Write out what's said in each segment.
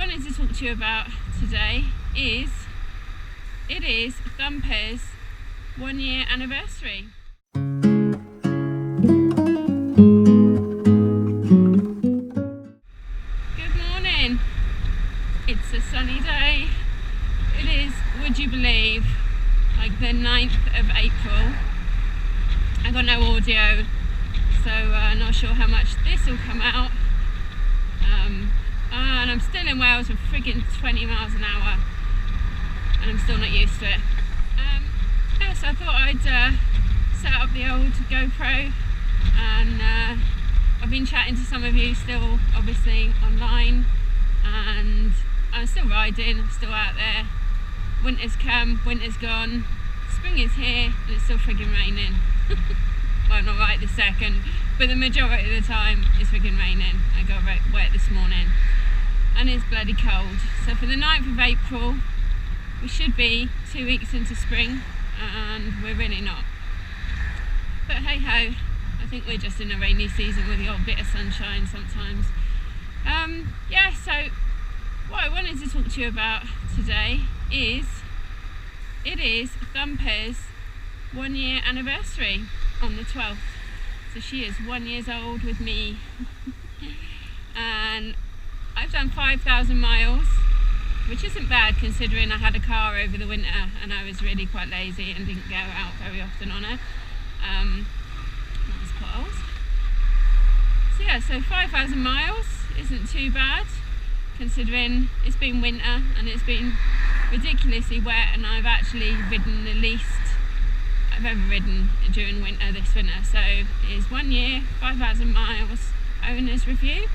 wanted to talk to you about today is Thumper's 1 year anniversary. Good morning. It's a sunny day. It is, would you believe, like the 9th of April. I got no audio, so not sure how much this will come out. And I'm still in Wales with friggin' 20 miles an hour, and I'm still not used to it. Yeah, so I thought I'd set up the old GoPro, and I've been chatting to some of you still, obviously online, and I'm still riding, I'm still out there. Winter's come, winter's gone, spring is here, and it's still friggin' raining. Well, not right this second, but the majority of the time it's friggin' raining. I got wet this morning, and it's bloody cold. So for the 9th of April, we should be 2 weeks into spring, and we're really not. But hey ho, I think we're just in a rainy season with the old bit of sunshine sometimes. Yeah, so what I wanted to talk to you about today is Thumper's 1 year anniversary on the 12th. So she is 1 year old with me. And I've done 5,000 miles, which isn't bad considering I had a car over the winter and I was really quite lazy and didn't go out very often on her. Nice potholes. So yeah, so 5,000 miles isn't too bad considering it's been winter and it's been ridiculously wet, and I've actually ridden the least I've ever ridden during winter this winter. So it is 1 year, 5,000 miles, owner's review.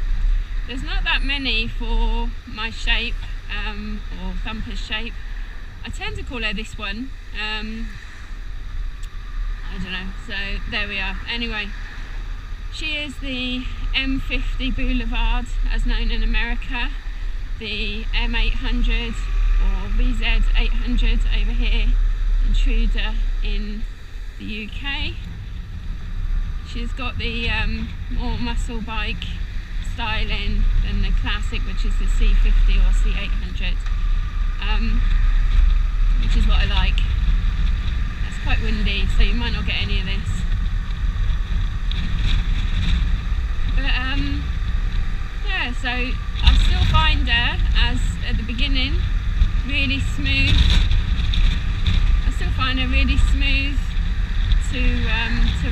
There's not that many for my shape, or Thumper's shape. I tend to call her this one. I don't know, so there we are. Anyway, she is the M50 Boulevard, as known in America, the M800 or VZ800 over here, Intruder in the UK. She's got the more muscle bike styling than the classic, which is the C50 or C800, which is what I like. It's quite windy, so you might not get any of this. But yeah, so I still find her, as at the beginning, really smooth. I still find her really smooth to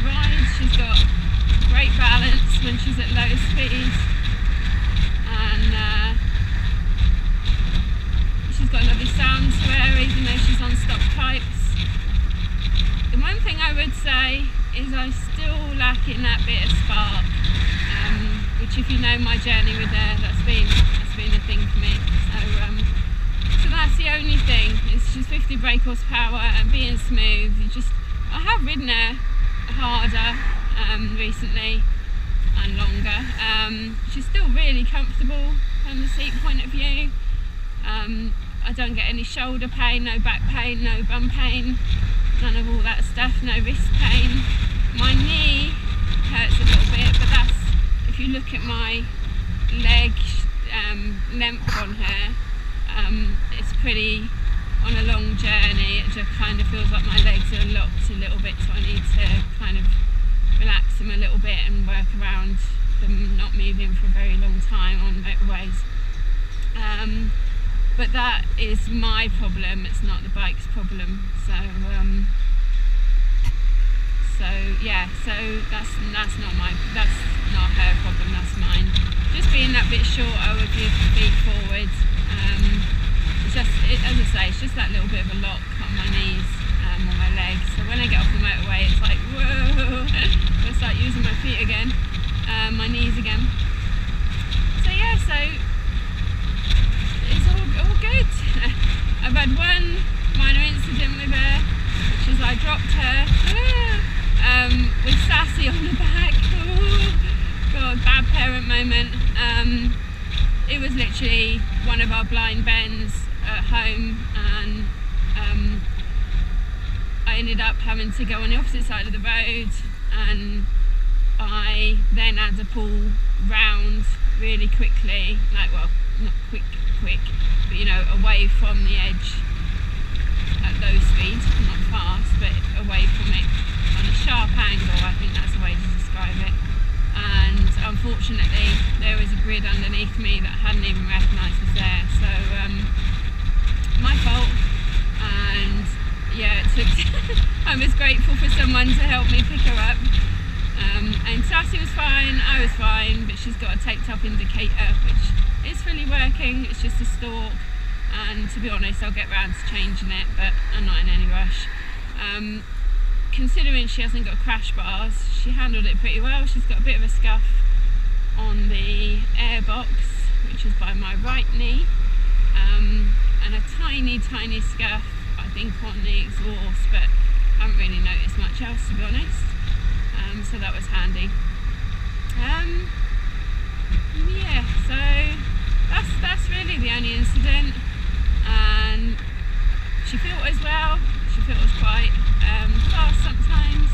ride. She's got great balance when she's at low speed, and she's got lovely sound to her even though she's on stock pipes. The one thing I would say is I still lack in that bit of spark, which, if you know my journey with her, that's been a thing for me. So that's the only thing. It's just 50 brake horsepower and being smooth. I have ridden her harder recently and longer. She's still really comfortable from the seat point of view. I don't get any shoulder pain, no back pain, no bum pain, none of all that stuff, no wrist pain. My knee hurts a little bit, but that's, if you look at my leg length on her, it's pretty, on a long journey, it just kind of feels like my legs are locked a little bit, so I need to kind of relax them a little bit and work around them not moving for a very long time on motorways. But that is my problem, it's not the bike's problem. So yeah, so that's not her problem, that's mine. Just being that bit shorter with your feet forward. As I say, it's just that little bit of a lock on my knees, on my legs. So when I get off the motorway, it's like, whoa, I start using my feet again, my knees again. So yeah, so it's all good. I've had one minor incident with her, which is I dropped her with Sassy on the back. Ooh, God, bad parent moment. It was literally one of our blind bends at home, and I ended up having to go on the opposite side of the road, and I then had to pull round really quickly, like, well, not quick, away from the edge at low speed, not fast, but away from it on a sharp angle, I think that's the way to describe it. And unfortunately there was a grid underneath me that I hadn't even recognised was there, so my fault. And yeah, it took I was grateful for someone to help me pick her up. And Sassy was fine, I was fine, but she's got a taped up indicator which is fully working, it's just a stalk, and to be honest I'll get round to changing it, but I'm not in any rush. Considering she hasn't got crash bars, she handled it pretty well. She's got a bit of a scuff on the airbox, which is by my right knee, and a tiny scuff I think on the exhaust, but I haven't really noticed much else, to be honest. So that was handy. Yeah, so that's really the only incident. And she filters well. She filters quite fast sometimes.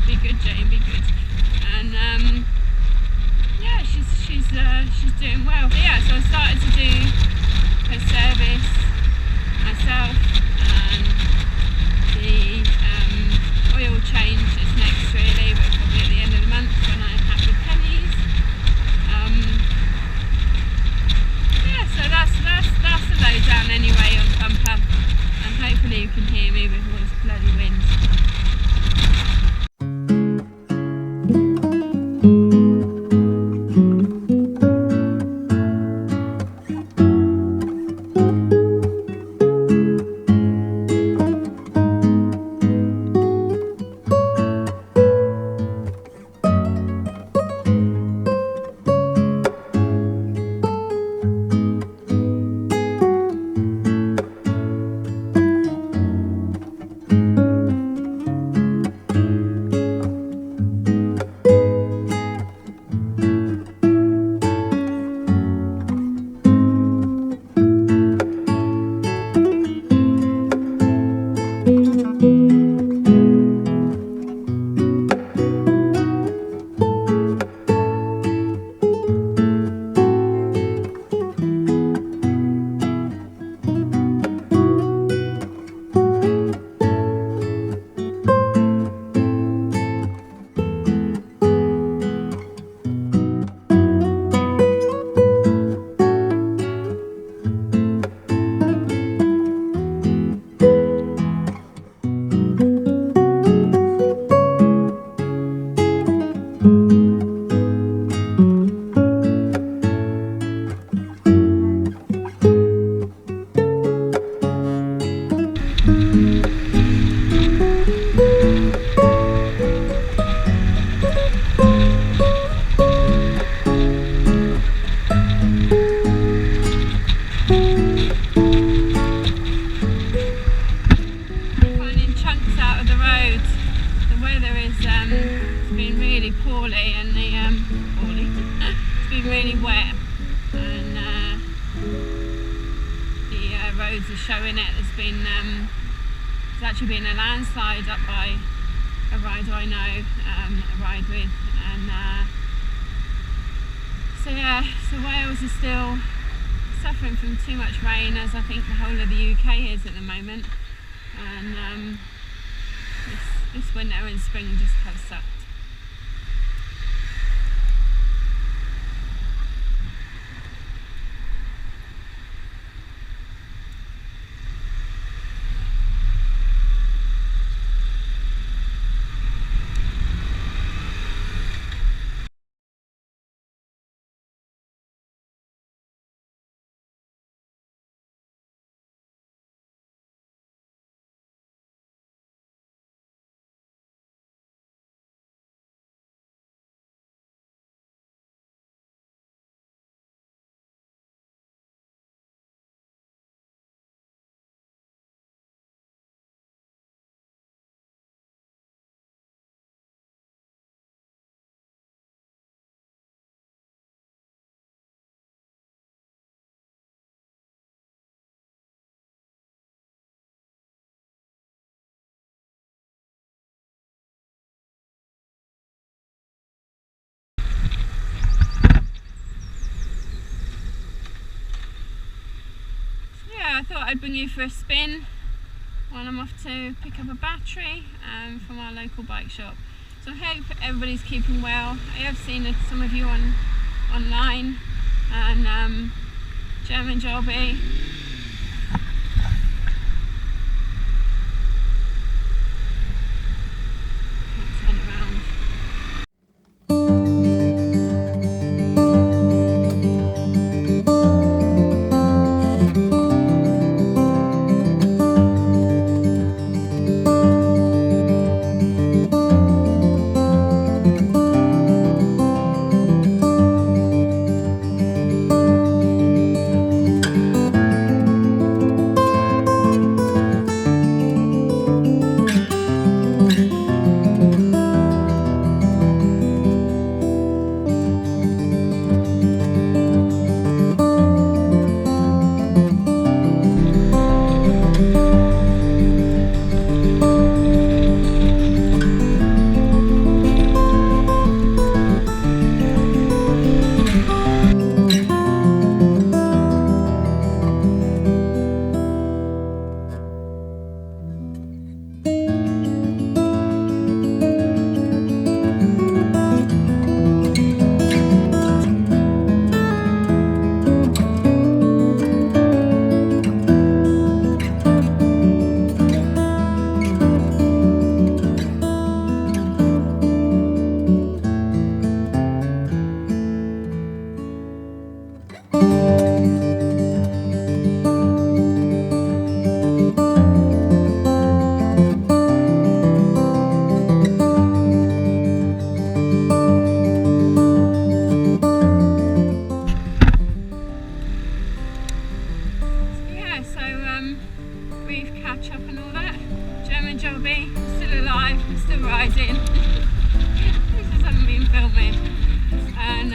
Be good, Jane, be good. And yeah, she's doing well. But yeah, so I started to do her service myself, and the oil change is next really, but probably at the end of the month when I have the pennies. Yeah, so that's the lowdown anyway on bumper, and hopefully you can hear me with all this bloody wind. poorly, and it's been really wet, and the roads are showing it. There's actually been a landslide up by a rider I know, I ride with, and so yeah, so Wales is still suffering from too much rain, as I think the whole of the UK is at the moment, and this winter and spring just have sucked. thought I'd bring you for a spin while I'm off to pick up a battery from our local bike shop. So I hope everybody's keeping well. I have seen some of you online, and German Jobby. Turn around. Brief catch up and all that. German Jobby, still alive, still riding. This just hasn't been filming. And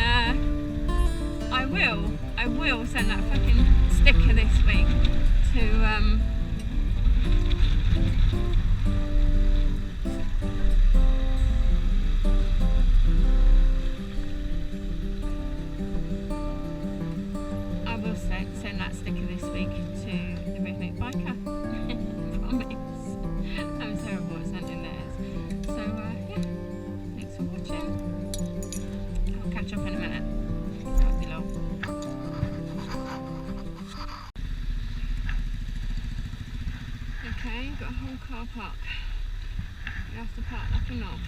I will send that fucking sticker this week to send that sticker this week to the Rhythmic Biker. Promise. I'm terrible at sending theirs. So yeah, thanks for watching. I'll catch up in a minute. Won't be long. Okay, got a whole car park. You have to park like a knob.